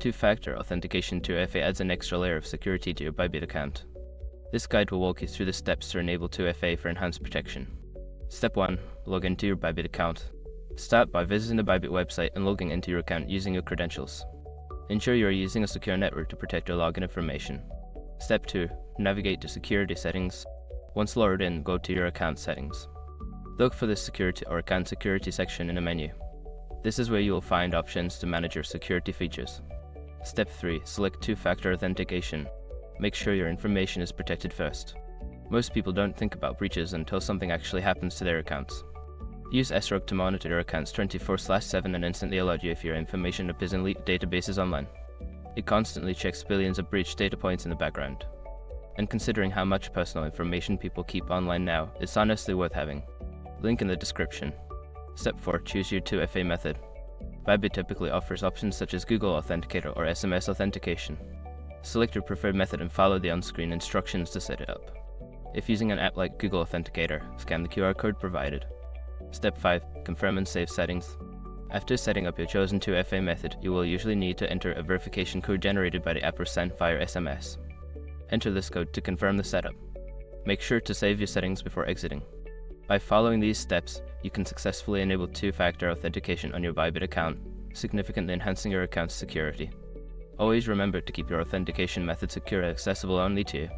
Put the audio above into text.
Two-factor authentication 2FA adds an extra layer of security to your Bybit account. This guide will walk you through the steps to enable 2FA for enhanced protection. Step 1. Log into your Bybit account. Start by visiting the Bybit website and logging into your account using your credentials. Ensure you are using a secure network to protect your login information. Step 2. Navigate to Security Settings. Once logged in, go to your account settings. Look for the Security or Account Security section in the menu. This is where you will find options to manage your security features. Step 3. Select two-factor authentication. Make sure your information is protected first. Most people don't think about breaches until something actually happens to their accounts. Use SROG to monitor your accounts 24/7 and instantly alert you if your information appears in leaked databases online. It constantly checks billions of breached data points in the background. And considering how much personal information people keep online now, it's honestly worth having. Link in the description. Step 4. Choose your 2FA method. Bybit typically offers options such as Google Authenticator or SMS Authentication. Select your preferred method and follow the on-screen instructions to set it up. If using an app like Google Authenticator, scan the QR code provided. Step 5. Confirm and save settings. After setting up your chosen 2FA method, you will usually need to enter a verification code generated by the app or sent via SMS. Enter this code to confirm the setup. Make sure to save your settings before exiting. By following these steps, you can successfully enable two-factor authentication on your Bybit account, significantly enhancing your account's security. Always remember to keep your authentication method secure and accessible only to you.